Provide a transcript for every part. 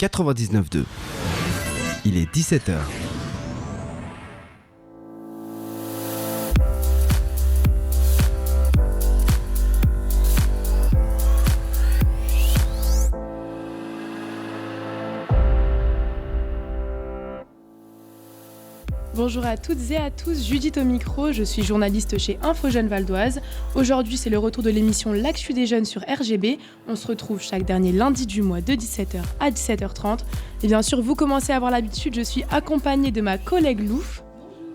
99.2. Il est 17h. Bonjour à toutes et à tous, Judith au micro, je suis journaliste chez Info Jeunes Valdoise. Aujourd'hui, c'est le retour de l'émission L'Actu des jeunes sur RGB. On se retrouve chaque dernier lundi du mois de 17h à 17h30. Et bien sûr, vous commencez à avoir l'habitude, je suis accompagnée de ma collègue Louf.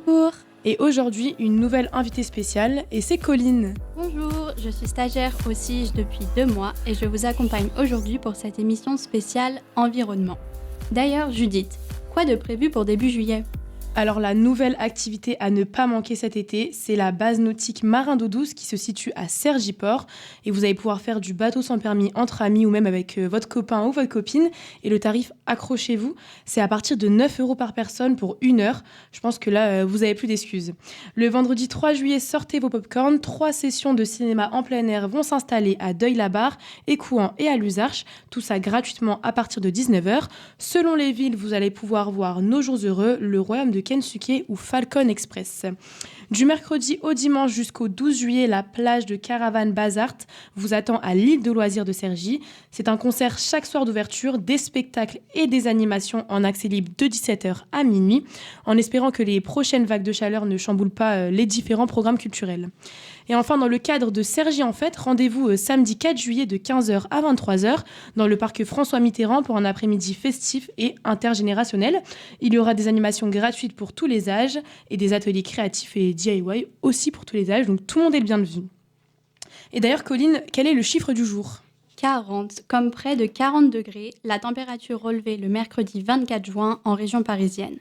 Bonjour. Et aujourd'hui, une nouvelle invitée spéciale, et c'est Colline. Bonjour, je suis stagiaire au CIGE depuis 2 mois et je vous accompagne aujourd'hui pour cette émission spéciale environnement. D'ailleurs, Judith, quoi de prévu pour début juillet ? Alors la nouvelle activité à ne pas manquer cet été, c'est la base nautique Marin d'eau douce qui se situe à Cergy-Port. Et vous allez pouvoir faire du bateau sans permis entre amis ou même avec votre copain ou votre copine. Et le tarif, accrochez-vous, c'est à partir de 9 € par personne pour 1 heure. Je pense que là, vous n'avez plus d'excuses. Le vendredi 3 juillet, sortez vos pop-corn. 3 sessions de cinéma en plein air vont s'installer à Deuil-la-Barre, Écouen et à Luzarches. Tout ça gratuitement à partir de 19h. Selon les villes, vous allez pouvoir voir Nos Jours Heureux, le Royaume de Kensuke ou Falcon Express. Du mercredi au dimanche jusqu'au 12 juillet, la plage de Caravane Bazart vous attend à l'île de loisirs de Cergy. C'est un concert chaque soir d'ouverture, des spectacles et des animations en accès libre de 17h à minuit, en espérant que les prochaines vagues de chaleur ne chamboulent pas les différents programmes culturels. Et enfin, dans le cadre de Cergy en fête, rendez-vous samedi 4 juillet de 15h à 23h dans le parc François Mitterrand pour un après-midi festif et intergénérationnel. Il y aura des animations gratuites pour tous les âges et des ateliers créatifs et DIY aussi pour tous les âges, donc tout le monde est le bienvenu. Et d'ailleurs, Colline, quel est le chiffre du jour ? 40, comme près de 40 degrés, la température relevée le mercredi 24 juin en région parisienne.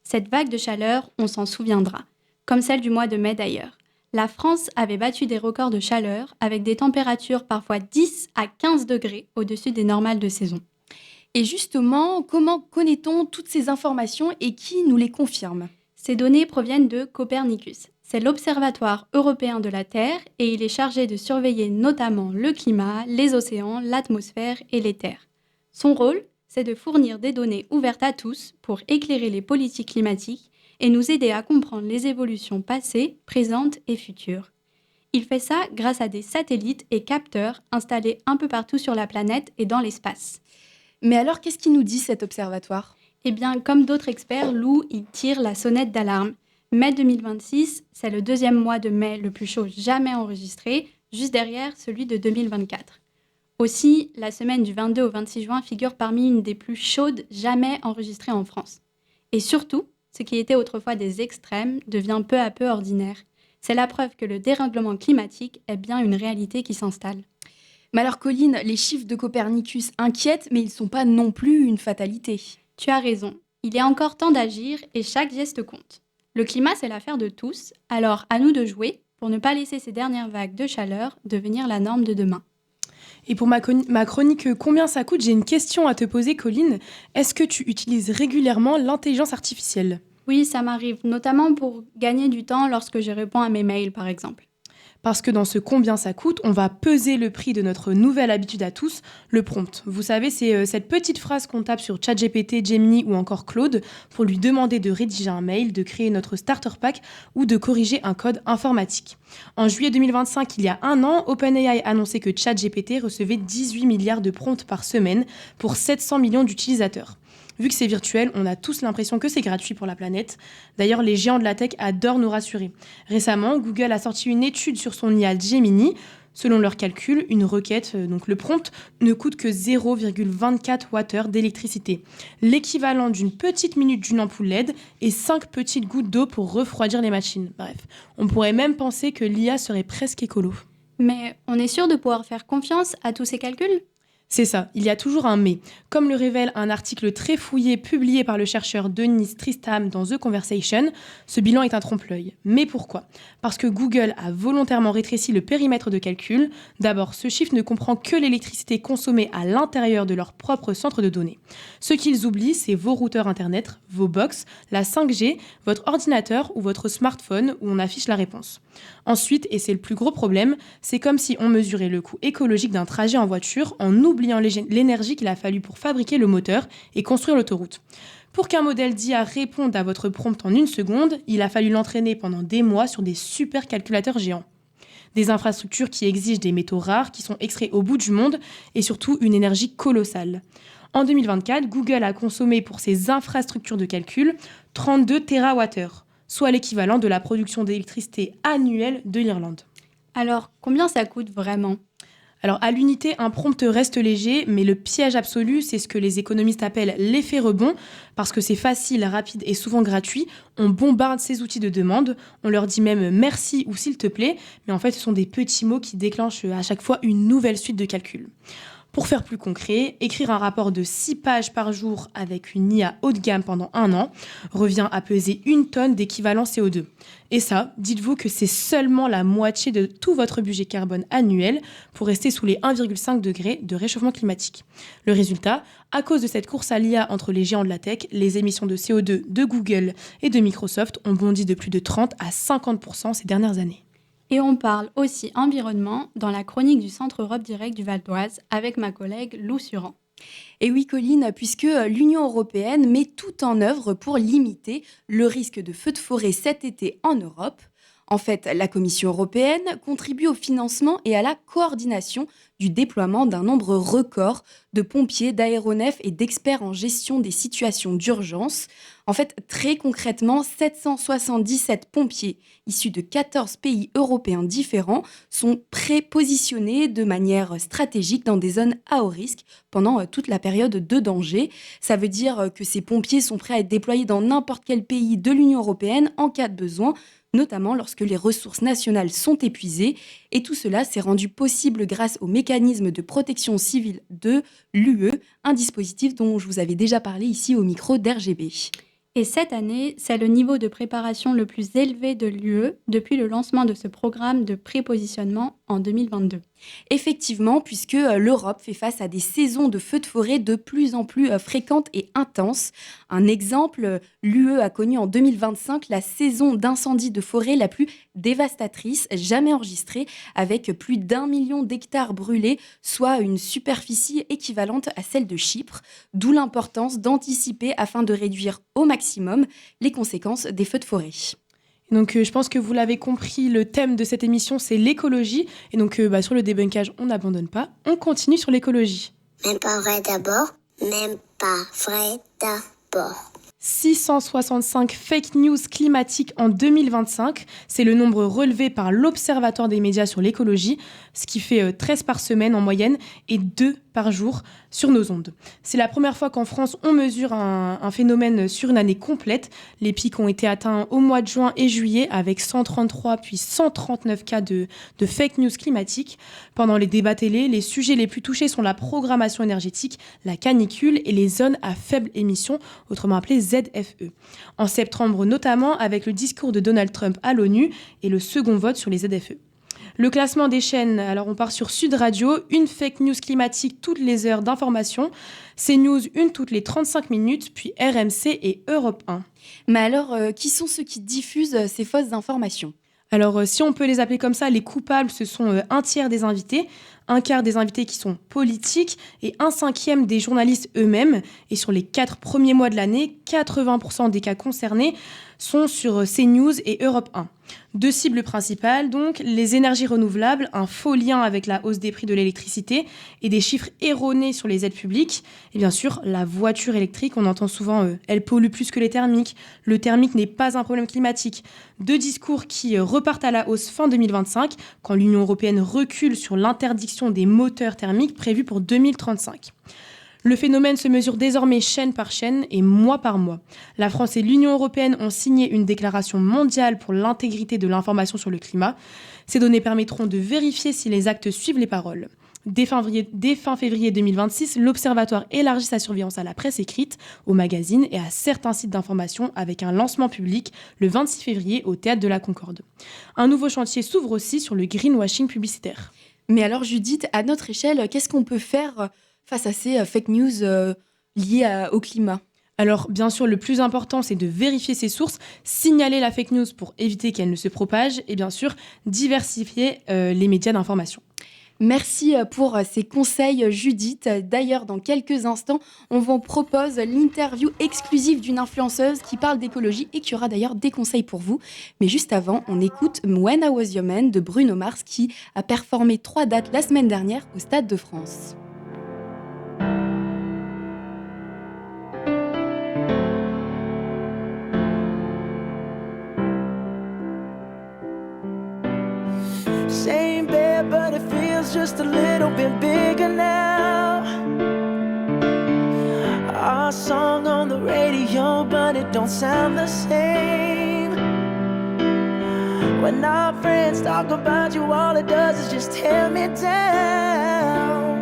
Cette vague de chaleur, on s'en souviendra, comme celle du mois de mai d'ailleurs. La France avait battu des records de chaleur avec des températures parfois 10 à 15 degrés au-dessus des normales de saison. Et justement, comment connaît-on toutes ces informations et qui nous les confirme ? Ces données proviennent de Copernicus. C'est l'Observatoire européen de la Terre et il est chargé de surveiller notamment le climat, les océans, l'atmosphère et les terres. Son rôle, c'est de fournir des données ouvertes à tous pour éclairer les politiques climatiques et nous aider à comprendre les évolutions passées, présentes et futures. Il fait ça grâce à des satellites et capteurs installés un peu partout sur la planète et dans l'espace. Mais alors, qu'est-ce qu'il nous dit cet observatoire ? Eh bien, comme d'autres experts, Lou, il tire la sonnette d'alarme. Mai 2026, c'est le 2e mois de mai le plus chaud jamais enregistré, juste derrière celui de 2024. Aussi, la semaine du 22 au 26 juin figure parmi une des plus chaudes jamais enregistrées en France. Et surtout, ce qui était autrefois des extrêmes devient peu à peu ordinaire. C'est la preuve que le dérèglement climatique est bien une réalité qui s'installe. Mais alors Colline, les chiffres de Copernicus inquiètent, mais ils ne sont pas non plus une fatalité. Tu as raison, il est encore temps d'agir et chaque geste compte. Le climat, c'est l'affaire de tous, alors à nous de jouer pour ne pas laisser ces dernières vagues de chaleur devenir la norme de demain. Et pour ma chronique Combien ça coûte, j'ai une question à te poser, Colline. Est-ce que tu utilises régulièrement l'intelligence artificielle ? Oui, ça m'arrive, notamment pour gagner du temps lorsque je réponds à mes mails, par exemple. Parce que dans ce Combien ça coûte, on va peser le prix de notre nouvelle habitude à tous, le prompt. Vous savez, c'est cette petite phrase qu'on tape sur ChatGPT, Gemini ou encore Claude pour lui demander de rédiger un mail, de créer notre starter pack ou de corriger un code informatique. En juillet 2025, il y a 1 an, OpenAI annonçait que ChatGPT recevait 18 milliards de prompts par semaine pour 700 millions d'utilisateurs. Vu que c'est virtuel, on a tous l'impression que c'est gratuit pour la planète. D'ailleurs, les géants de la tech adorent nous rassurer. Récemment, Google a sorti une étude sur son IA Gemini. Selon leurs calculs, une requête, donc le prompt, ne coûte que 0,24 Wh d'électricité. L'équivalent d'une petite minute d'une ampoule LED et 5 petites gouttes d'eau pour refroidir les machines. Bref, on pourrait même penser que l'IA serait presque écolo. Mais on est sûr de pouvoir faire confiance à tous ces calculs ? C'est ça, il y a toujours un « mais ». Comme le révèle un article très fouillé publié par le chercheur Denis Tristram dans The Conversation, ce bilan est un trompe-l'œil. Mais pourquoi ? Parce que Google a volontairement rétréci le périmètre de calcul. D'abord, ce chiffre ne comprend que l'électricité consommée à l'intérieur de leur propre centre de données. Ce qu'ils oublient, c'est vos routeurs Internet, vos box, la 5G, votre ordinateur ou votre smartphone où on affiche la réponse. Ensuite, et c'est le plus gros problème, c'est comme si on mesurait le coût écologique d'un trajet en voiture en oubliant oubliant l'énergie qu'il a fallu pour fabriquer le moteur et construire l'autoroute. Pour qu'un modèle d'IA réponde à votre prompt en 1 seconde, il a fallu l'entraîner pendant des mois sur des supercalculateurs géants. Des infrastructures qui exigent des métaux rares qui sont extraits au bout du monde et surtout une énergie colossale. En 2024, Google a consommé pour ses infrastructures de calcul 32 TWh, soit l'équivalent de la production d'électricité annuelle de l'Irlande. Alors, combien ça coûte vraiment ? Alors, à l'unité, un prompt reste léger, mais le piège absolu, c'est ce que les économistes appellent l'effet rebond, parce que c'est facile, rapide et souvent gratuit. On bombarde ces outils de demande, on leur dit même merci ou s'il te plaît, mais en fait, ce sont des petits mots qui déclenchent à chaque fois une nouvelle suite de calculs. Pour faire plus concret, écrire un rapport de 6 pages par jour avec une IA haut de gamme pendant 1 an revient à peser 1 tonne d'équivalent CO2. Et ça, dites-vous que c'est seulement la moitié de tout votre budget carbone annuel pour rester sous les 1,5 degrés de réchauffement climatique. Le résultat, à cause de cette course à l'IA entre les géants de la tech, les émissions de CO2 de Google et de Microsoft ont bondi de plus de 30 à 50% ces dernières années. Et on parle aussi environnement dans la chronique du Centre Europe Direct du Val d'Oise avec ma collègue Lou Suran. Et oui, Colline, puisque l'Union européenne met tout en œuvre pour limiter le risque de feux de forêt cet été en Europe. En fait, la Commission européenne contribue au financement et à la coordination du déploiement d'un nombre record de pompiers, d'aéronefs et d'experts en gestion des situations d'urgence. En fait, très concrètement, 777 pompiers issus de 14 pays européens différents sont prépositionnés de manière stratégique dans des zones à haut risque pendant toute la période de danger. Ça veut dire que ces pompiers sont prêts à être déployés dans n'importe quel pays de l'Union européenne en cas de besoin, notamment lorsque les ressources nationales sont épuisées. Et tout cela s'est rendu possible grâce au mécanisme de protection civile de l'UE, un dispositif dont je vous avais déjà parlé ici au micro d'RGB. Et cette année, c'est le niveau de préparation le plus élevé de l'UE depuis le lancement de ce programme de prépositionnement en 2022. Effectivement, puisque l'Europe fait face à des saisons de feux de forêt de plus en plus fréquentes et intenses. Un exemple, l'UE a connu en 2025 la saison d'incendie de forêt la plus dévastatrice jamais enregistrée, avec plus d'1 million d'hectares brûlés, soit une superficie équivalente à celle de Chypre, d'où l'importance d'anticiper afin de réduire au maximum les conséquences des feux de forêt. Donc je pense que vous l'avez compris, le thème de cette émission, c'est l'écologie. Et donc sur le débunkage, on n'abandonne pas, on continue sur l'écologie. Même pas vrai d'abord, même pas vrai d'abord. 665 fake news climatiques en 2025, c'est le nombre relevé par l'Observatoire des médias sur l'écologie, ce qui fait 13 par semaine en moyenne et 2 par jour sur nos ondes. C'est la première fois qu'en France, on mesure un phénomène sur une année complète. Les pics ont été atteints au mois de juin et juillet avec 133 puis 139 cas de fake news climatiques. Pendant les débats télé, les sujets les plus touchés sont la programmation énergétique, la canicule et les zones à faible émission, autrement appelées ZFE. En septembre notamment avec le discours de Donald Trump à l'ONU et le second vote sur les ZFE. Le classement des chaînes, alors on part sur Sud Radio, une fake news climatique toutes les heures d'information, CNews une toutes les 35 minutes, puis RMC et Europe 1. Mais alors, qui sont ceux qui diffusent ces fausses informations ? Alors, si on peut les appeler comme ça, les coupables, ce sont un tiers des invités, un quart des invités qui sont politiques et 1/5 des journalistes eux-mêmes. Et sur les 4 premiers mois de l'année, 80% des cas concernés sont sur CNews et Europe 1. 2 cibles principales, donc, les énergies renouvelables, un faux lien avec la hausse des prix de l'électricité et des chiffres erronés sur les aides publiques. Et bien sûr, la voiture électrique, on entend souvent elle pollue plus que les thermiques. Le thermique n'est pas un problème climatique. 2 discours qui repartent à la hausse fin 2025, quand l'Union européenne recule sur l'interdiction des moteurs thermiques prévus pour 2035. Le phénomène se mesure désormais chaîne par chaîne et mois par mois. La France et l'Union européenne ont signé une déclaration mondiale pour l'intégrité de l'information sur le climat. Ces données permettront de vérifier si les actes suivent les paroles. Dès fin février 2026, l'Observatoire élargit sa surveillance à la presse écrite, aux magazines et à certains sites d'information avec un lancement public le 26 février au Théâtre de la Concorde. Un nouveau chantier s'ouvre aussi sur le greenwashing publicitaire. Mais alors Judith, à notre échelle, qu'est-ce qu'on peut faire face à ces fake news liées au climat ? Alors, bien sûr, le plus important, c'est de vérifier ses sources, signaler la fake news pour éviter qu'elle ne se propage et bien sûr, diversifier les médias d'information. Merci pour ces conseils, Judith. D'ailleurs, dans quelques instants, on vous propose l'interview exclusive d'une influenceuse qui parle d'écologie et qui aura d'ailleurs des conseils pour vous. Mais juste avant, on écoute When I Was Your Man de Bruno Mars qui a performé 3 dates la semaine dernière au Stade de France. Same bed, but it feels just a little bit bigger now. Our song on the radio, but it don't sound the same. When our friends talk about you, all it does is just tear me down.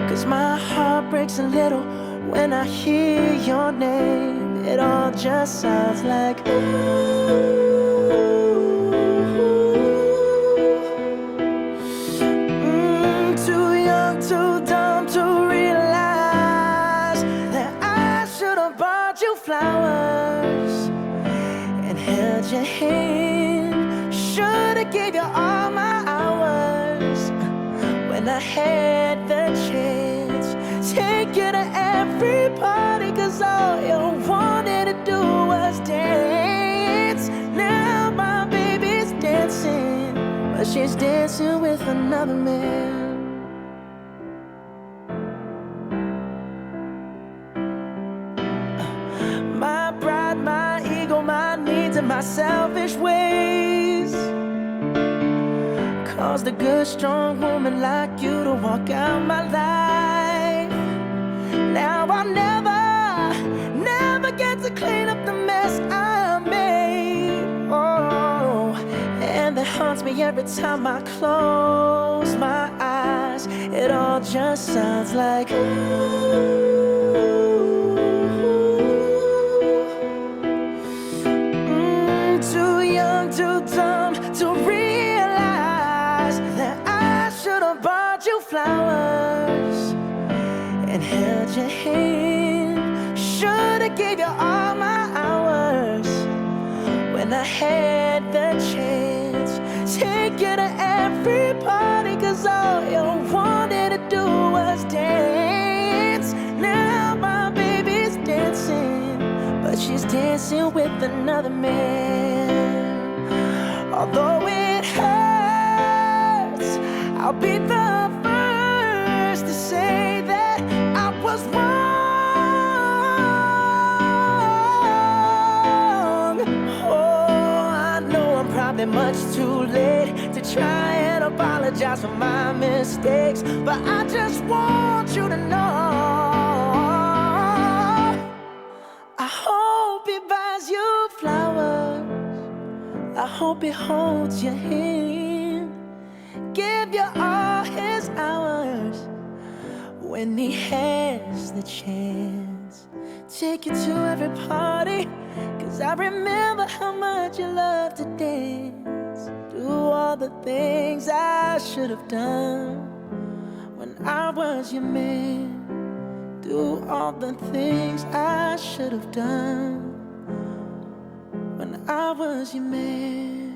'Cause my heart breaks a little when I hear your name. It all just sounds like ooh. Too dumb to realize that I should have bought you flowers and held your hand. Should have gave you all my hours when I had the chance. Take you to every party, 'cause all you wanted to do was dance. Now my baby's dancing, but she's dancing with another man. My pride, my ego, my needs and my selfish ways caused a good, strong woman like you to walk out my life. Now I'll never get to clean up the mess I made. Oh, and that haunts me every time I close my eyes. It all just sounds like ooh. Too dumb to realize that I should have bought you flowers and held your hand. Should have gave you all my hours when I had the chance. Take you to every party, 'cause all you wanted to do was dance. Now my baby's dancing, but she's dancing with another man. Although it hurts, I'll be the first to say that I was wrong. Oh, I know I'm probably much too late to try and apologize for my mistakes, but I just want you to know I hope he buys you flowers. I hope he holds your hand, give you all his hours when he has the chance. Take you to every party, 'cause I remember how much you love to dance. Do all the things I should have done when I was your man. Do all the things I should have done when I was your man.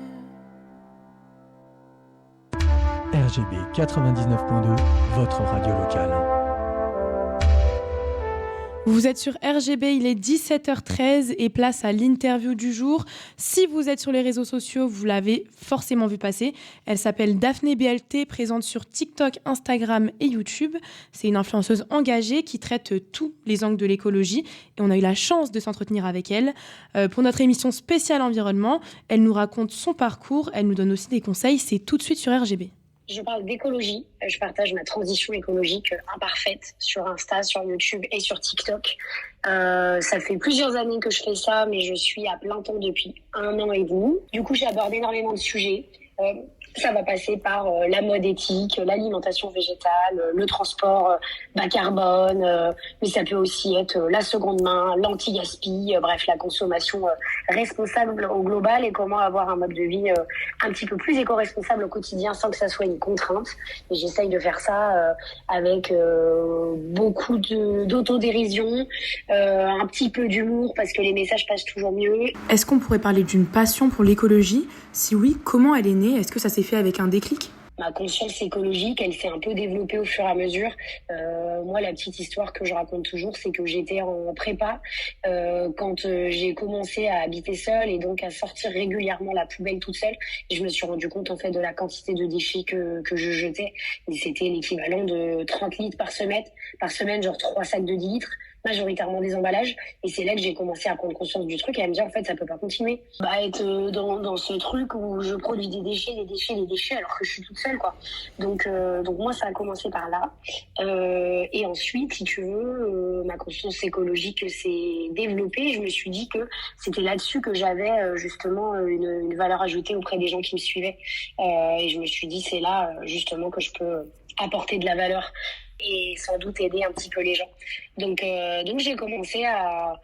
RGB 99.2, votre radio locale. Vous êtes sur RGB, il est 17h13 et place à l'interview du jour. Si vous êtes sur les réseaux sociaux, vous l'avez forcément vu passer. Elle s'appelle Daphné BLT, présente sur TikTok, Instagram et YouTube. C'est une influenceuse engagée qui traite tous les angles de l'écologie et on a eu la chance de s'entretenir avec elle. Pour notre émission spéciale environnement, elle nous raconte son parcours, elle nous donne aussi des conseils. C'est tout de suite sur RGB. Je parle d'écologie, je partage ma transition écologique imparfaite sur Insta, sur YouTube et sur TikTok. Ça fait plusieurs années que je fais ça, mais je suis à plein temps depuis 1 an et demi. Du coup, j'aborde énormément de sujets. Ça va passer par la mode éthique, l'alimentation végétale, le transport bas carbone, mais ça peut aussi être la seconde main, l'anti-gaspi, bref, la consommation responsable au global et comment avoir un mode de vie un petit peu plus éco-responsable au quotidien sans que ça soit une contrainte. Et j'essaye de faire ça avec beaucoup d'autodérision, un petit peu d'humour parce que les messages passent toujours mieux. Est-ce qu'on pourrait parler d'une passion pour l'écologie ? Si oui, comment elle est née ? Est-ce que ça s'est fait avec un déclic ? Ma conscience écologique, elle s'est un peu développée au fur et à mesure. Moi, la petite histoire que je raconte toujours, c'est que j'étais en prépa quand j'ai commencé à habiter seule et donc à sortir régulièrement la poubelle toute seule. Et je me suis rendu compte en fait de la quantité de déchets que je jetais. Et c'était l'équivalent de 30 litres par semaine, genre 3 sacs de 10 litres. Majoritairement des emballages, et c'est là que j'ai commencé à prendre conscience du truc et à me dire en fait ça peut pas continuer. Être dans ce truc où je produis des déchets alors que je suis toute seule quoi. Donc moi ça a commencé par là et ensuite si tu veux ma conscience écologique s'est développée. Je me suis dit que c'était là-dessus que j'avais justement une valeur ajoutée auprès des gens qui me suivaient et je me suis dit c'est là justement que je peux apporter de la valeur et sans doute aider un petit peu les gens. Donc j'ai commencé à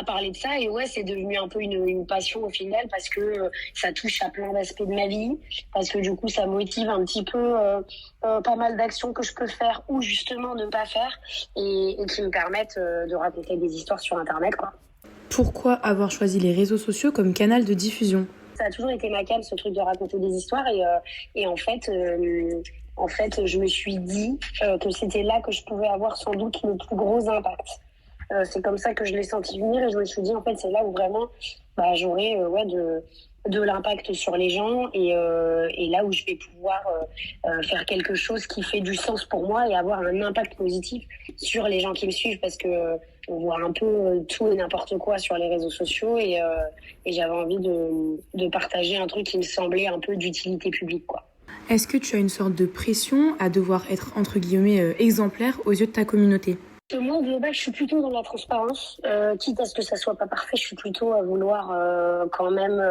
parler de ça et ouais, c'est devenu un peu une passion au final parce que ça touche à plein d'aspects de ma vie, parce que du coup ça motive un petit peu pas mal d'actions que je peux faire ou justement ne pas faire et qui me permettent de raconter des histoires sur Internet, quoi. Pourquoi avoir choisi les réseaux sociaux comme canal de diffusion ? Ça a toujours été ma came, ce truc de raconter des histoires et en fait, je me suis dit que c'était là que je pouvais avoir sans doute le plus gros impact. C'est comme ça que je l'ai senti venir et je me suis dit, en fait, c'est là où vraiment j'aurai de l'impact sur les gens et là où je vais pouvoir faire quelque chose qui fait du sens pour moi et avoir un impact positif sur les gens qui me suivent parce que on voit un peu tout et n'importe quoi sur les réseaux sociaux et j'avais envie de partager un truc qui me semblait un peu d'utilité publique, quoi. Est-ce que tu as une sorte de pression à devoir être, entre guillemets, exemplaire aux yeux de ta communauté ? Moi, au global, je suis plutôt dans la transparence. Quitte à ce que ça soit pas parfait, je suis plutôt à vouloir quand même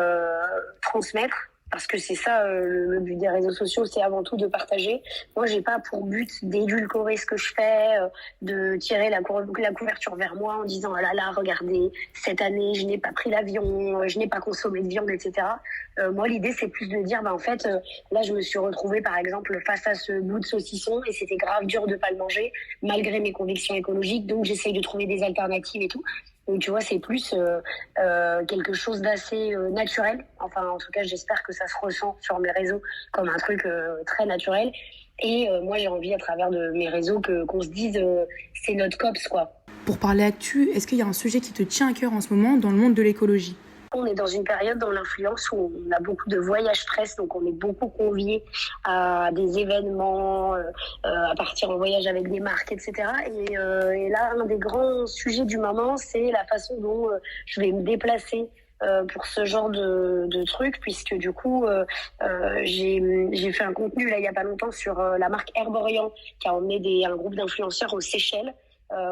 transmettre. Parce que c'est ça, le but des réseaux sociaux, c'est avant tout de partager. Moi, j'ai pas pour but d'édulcorer ce que je fais, de tirer la couverture vers moi en disant « Ah là là, regardez, cette année, je n'ai pas pris l'avion, je n'ai pas consommé de viande, etc. » Moi, l'idée, c'est plus de dire en fait, là, je me suis retrouvée, par exemple, face à ce bout de saucisson et c'était grave dur de pas le manger, malgré mes convictions écologiques. Donc, j'essaye de trouver des alternatives et tout. Donc, tu vois, c'est plus quelque chose d'assez naturel. Enfin, en tout cas, j'espère que ça se ressent sur mes réseaux comme un truc très naturel. Et moi, j'ai envie, à travers de mes réseaux, qu'on se dise c'est notre COPS, quoi. Pour parler actu, est-ce qu'il y a un sujet qui te tient à cœur en ce moment dans le monde de l'écologie ? On est dans une période dans l'influence où on a beaucoup de voyages presse, donc on est beaucoup conviés à des événements, à partir en voyage avec des marques, etc. Et là, un des grands sujets du moment, c'est la façon dont je vais me déplacer pour ce genre de trucs, puisque du coup, j'ai fait un contenu là il y a pas longtemps sur la marque Herborian qui a emmené un groupe d'influenceurs aux Seychelles.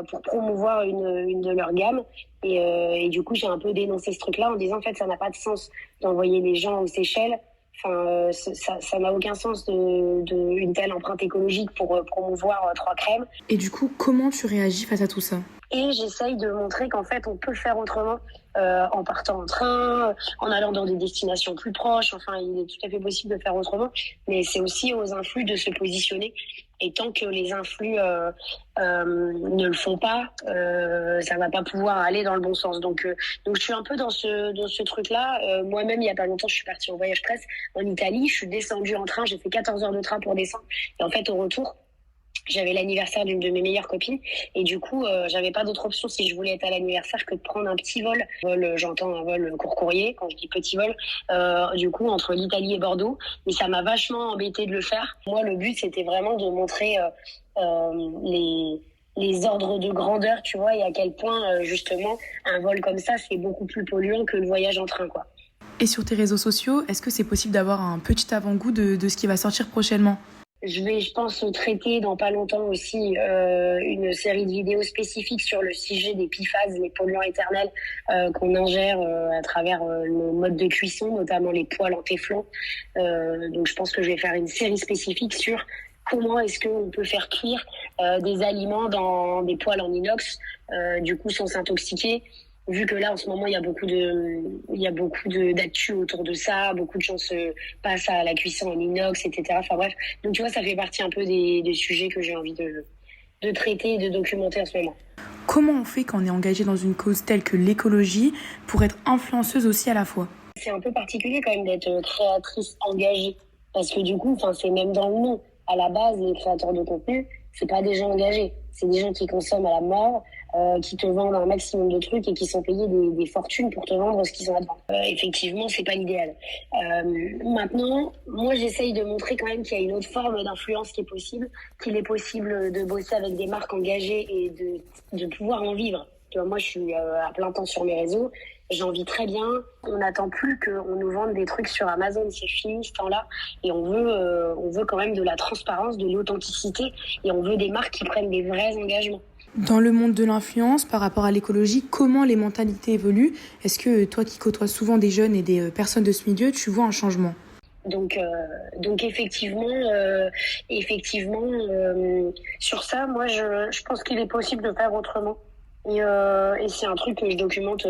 Pour promouvoir une de leurs gammes et du coup j'ai un peu dénoncé ce truc là en disant en fait ça n'a pas de sens d'envoyer les gens aux Seychelles, enfin ça n'a aucun sens une telle empreinte écologique pour promouvoir 3 crèmes. Et du coup comment tu réagis face à tout ça ? Et j'essaye de montrer qu'en fait on peut faire autrement en partant en train, en allant dans des destinations plus proches, enfin il est tout à fait possible de faire autrement, mais c'est aussi aux influx de se positionner. Et tant que les influx ne le font pas, ça va pas pouvoir aller dans le bon sens. Donc je suis un peu dans ce truc-là. Moi-même, il y a pas longtemps, je suis partie en voyage presse en Italie. Je suis descendue en train, j'ai fait 14 heures de train pour descendre. Et en fait, au retour, j'avais l'anniversaire d'une de mes meilleures copines et du coup j'avais pas d'autre option si je voulais être à l'anniversaire que de prendre un petit vol. J'entends un vol court courrier quand je dis petit vol, du coup entre l'Italie et Bordeaux, mais ça m'a vachement embêtée de le faire. Moi le but c'était vraiment de montrer les ordres de grandeur, tu vois, et à quel point justement un vol comme ça c'est beaucoup plus polluant que le voyage en train, quoi. Et sur tes réseaux sociaux, est-ce que c'est possible d'avoir un petit avant-goût de ce qui va sortir prochainement ? Je pense, traiter dans pas longtemps aussi une série de vidéos spécifiques sur le sujet des PFAS, les polluants éternels qu'on ingère à travers nos modes de cuisson, notamment les poêles en téflon. Donc je pense que je vais faire une série spécifique sur comment est-ce qu'on peut faire cuire des aliments dans des poêles en inox, du coup sans s'intoxiquer. Vu que là, en ce moment, il y a beaucoup d'actu autour de ça, beaucoup de gens se passent à la cuisson en inox, etc. Enfin bref, donc tu vois, ça fait partie un peu des sujets que j'ai envie de traiter et de documenter en ce moment. Comment on fait quand on est engagé dans une cause telle que l'écologie pour être influenceuse aussi à la fois ? C'est un peu particulier quand même d'être créatrice engagée Parce que du coup, c'est même dans le nom. À la base, les créateurs de contenu, c'est pas des gens engagés. C'est des gens qui consomment à la mort, qui te vendent un maximum de trucs et qui sont payés des fortunes pour te vendre ce qu'ils ont à te vendre. Effectivement, c'est pas l'idéal. Maintenant, moi, j'essaye de montrer quand même qu'il y a une autre forme d'influence qui est possible, qu'il est possible de bosser avec des marques engagées et de pouvoir en vivre. Tu vois, moi, je suis à plein temps sur mes réseaux. J'en vis très bien. On n'attend plus qu'on nous vende des trucs sur Amazon, c'est fini ce temps-là. Et on veut quand même de la transparence, de l'authenticité. Et on veut des marques qui prennent des vrais engagements. Dans le monde de l'influence, par rapport à l'écologie, comment les mentalités évoluent ? Est-ce que toi qui côtoies souvent des jeunes et des personnes de ce milieu, tu vois un changement ? Donc effectivement, sur ça, moi, je pense qu'il est possible de faire autrement. Et c'est un truc que je documente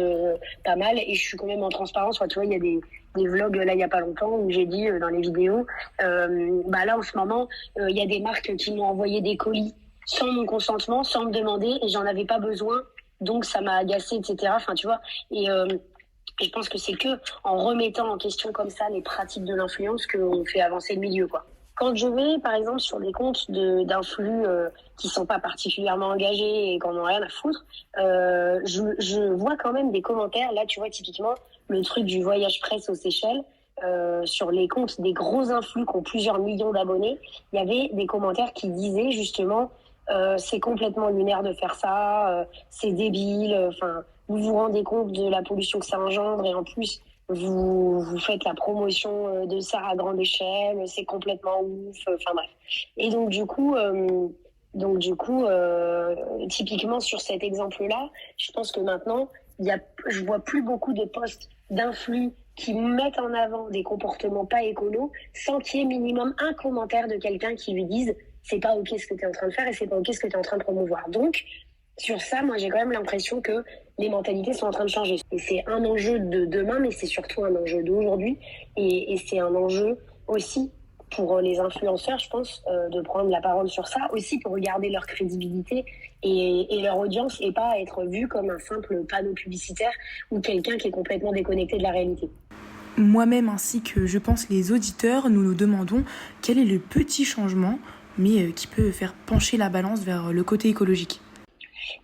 pas mal et je suis quand même en transparence. Tu vois, il y a des vlogs là il y a pas longtemps où j'ai dit dans les vidéos, là en ce moment, il y a des marques qui m'ont envoyé des colis sans mon consentement, sans me demander et j'en avais pas besoin, donc ça m'a agacée, etc. Tu vois. Et je pense que c'est que en remettant en question comme ça les pratiques de l'influence qu'on fait avancer le milieu, quoi. Quand je vais, par exemple, sur des comptes d'influx qui sont pas particulièrement engagés et qui en ont rien à foutre, je vois quand même des commentaires. Là, tu vois, typiquement, le truc du voyage presse aux Seychelles, sur les comptes des gros influx qui ont plusieurs millions d'abonnés, il y avait des commentaires qui disaient justement c'est complètement lunaire de faire ça, c'est débile, vous vous rendez compte de la pollution que ça engendre et en plus vous faites la promotion de ça à grande échelle, c'est complètement ouf, bref. Et donc du coup, typiquement sur cet exemple-là, je pense que maintenant, je vois plus beaucoup de posts d'influx qui mettent en avant des comportements pas écolos sans qu'il y ait minimum un commentaire de quelqu'un qui lui dise c'est pas ok ce que tu es en train de faire et c'est pas ok ce que tu es en train de promouvoir. Donc, sur ça, moi, j'ai quand même l'impression que les mentalités sont en train de changer. Et c'est un enjeu de demain, mais c'est surtout un enjeu d'aujourd'hui. Et c'est un enjeu aussi pour les influenceurs, je pense, de prendre la parole sur ça, aussi pour regarder leur crédibilité et leur audience et pas être vu comme un simple panneau publicitaire ou quelqu'un qui est complètement déconnecté de la réalité. Moi-même, ainsi que je pense les auditeurs, nous nous demandons quel est le petit changement, mais qui peut faire pencher la balance vers le côté écologique.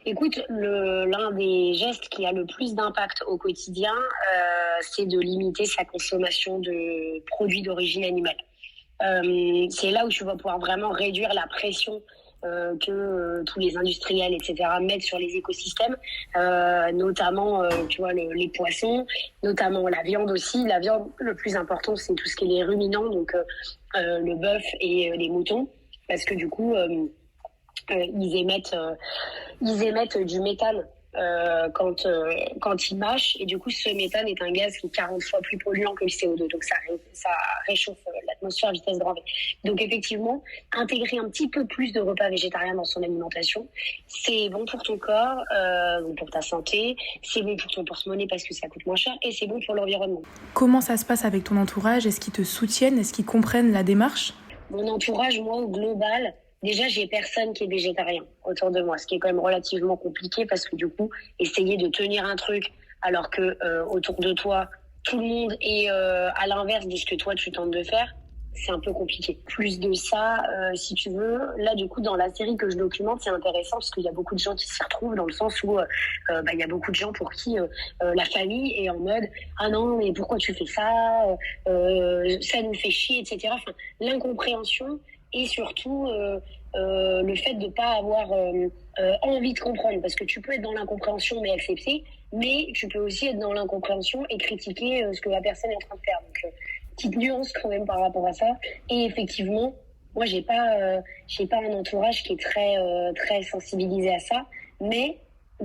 Écoute, l'un des gestes qui a le plus d'impact au quotidien, c'est de limiter sa consommation de produits d'origine animale. C'est là où tu vas pouvoir vraiment réduire la pression que tous les industriels, etc., mettent sur les écosystèmes, notamment, tu vois, les poissons, notamment la viande aussi. La viande, le plus important, c'est tout ce qui est les ruminants, donc le bœuf et les moutons, parce que du coup, ils émettent du méthane quand ils mâchent, et du coup ce méthane est un gaz qui est 40 fois plus polluant que le CO2, donc ça réchauffe l'atmosphère à vitesse grand V. Donc effectivement, intégrer un petit peu plus de repas végétariens dans son alimentation, c'est bon pour ton corps, bon pour ta santé, c'est bon pour ton porte-monnaie parce que ça coûte moins cher, et c'est bon pour l'environnement. Comment ça se passe avec ton entourage ? Est-ce qu'ils te soutiennent ? Est-ce qu'ils comprennent la démarche ? Mon entourage, moi, au global, déjà, j'ai personne qui est végétarien autour de moi, ce qui est quand même relativement compliqué parce que du coup, essayer de tenir un truc alors que autour de toi, tout le monde est à l'inverse de ce que toi, tu tentes de faire, c'est un peu compliqué. Plus de ça, si tu veux, là, du coup, dans la série que je documente, c'est intéressant parce qu'il y a beaucoup de gens qui s'y retrouvent dans le sens où il y a beaucoup de gens pour qui la famille est en mode « Ah non, mais pourquoi tu fais ça ça nous fait chier, etc. » Enfin, l'incompréhension et surtout le fait de pas avoir envie de comprendre, parce que tu peux être dans l'incompréhension mais accepter, mais tu peux aussi être dans l'incompréhension et critiquer ce que la personne est en train de faire. Donc petite nuance quand même par rapport à ça. Et effectivement, moi j'ai pas un entourage qui est très sensibilisé à ça, mais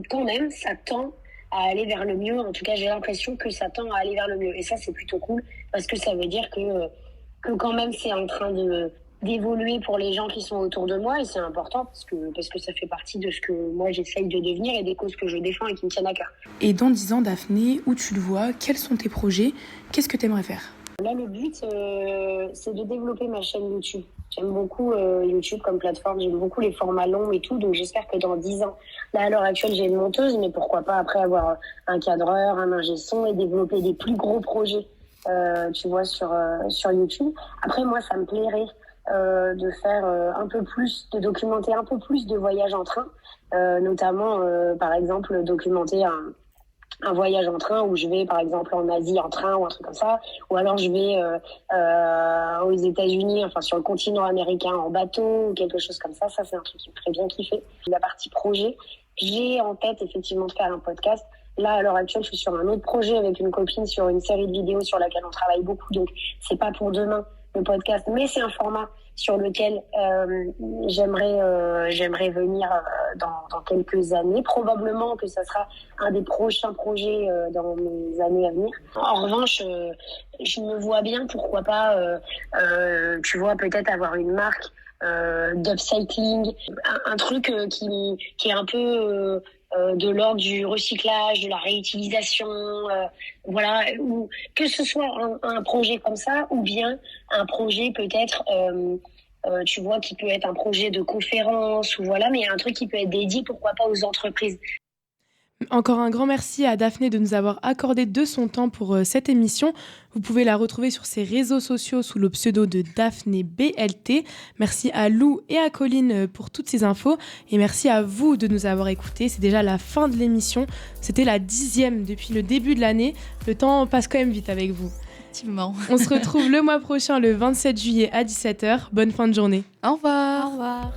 quand même ça tend à aller vers le mieux. En tout cas, j'ai l'impression que ça tend à aller vers le mieux, et ça c'est plutôt cool parce que ça veut dire que quand même c'est en train d'évoluer pour les gens qui sont autour de moi, et c'est important parce que ça fait partie de ce que moi j'essaye de devenir et des causes que je défends et qui me tiennent à cœur. Et dans 10 ans, Daphné, où tu le vois ? Quels sont tes projets ? Qu'est-ce que tu aimerais faire ? Là, le but, c'est de développer ma chaîne YouTube. J'aime beaucoup YouTube comme plateforme, j'aime beaucoup les formats longs et tout, donc j'espère que dans 10 ans, là à l'heure actuelle j'ai une monteuse, mais pourquoi pas après avoir un cadreur, un ingé son et développer des plus gros projets tu vois, sur YouTube. Après, moi, ça me plairait de faire un peu plus, de documenter un peu plus de voyages en train, notamment, par exemple, documenter un voyage en train où je vais, par exemple, en Asie en train ou un truc comme ça, ou alors je vais aux États-Unis, enfin sur le continent américain en bateau ou quelque chose comme ça. Ça, c'est un truc qui me ferait bien kiffer. La partie projet, j'ai en tête effectivement de faire un podcast. Là, à l'heure actuelle, je suis sur un autre projet avec une copine sur une série de vidéos sur laquelle on travaille beaucoup, donc c'est pas pour demain le podcast, mais c'est un format sur lequel j'aimerais venir dans quelques années. Probablement que ça sera un des prochains projets dans mes années à venir. En revanche, je me vois bien, pourquoi pas, tu vois, peut-être avoir une marque d'upcycling, un truc qui est un peu de l'ordre du recyclage, de la réutilisation, voilà, ou que ce soit un projet comme ça, ou bien un projet peut-être, tu vois, qui peut être un projet de conférence, ou voilà, mais un truc qui peut être dédié, pourquoi pas, aux entreprises. Encore un grand merci à Daphné de nous avoir accordé de son temps pour cette émission. Vous pouvez la retrouver sur ses réseaux sociaux sous le pseudo de Daphné BLT. Merci à Lou et à Colline pour toutes ces infos. Et merci à vous de nous avoir écoutés. C'est déjà la fin de l'émission. C'était la 10e depuis le début de l'année. Le temps passe quand même vite avec vous. Effectivement. On se retrouve le mois prochain, le 27 juillet à 17h. Bonne fin de journée. Au revoir. Au revoir.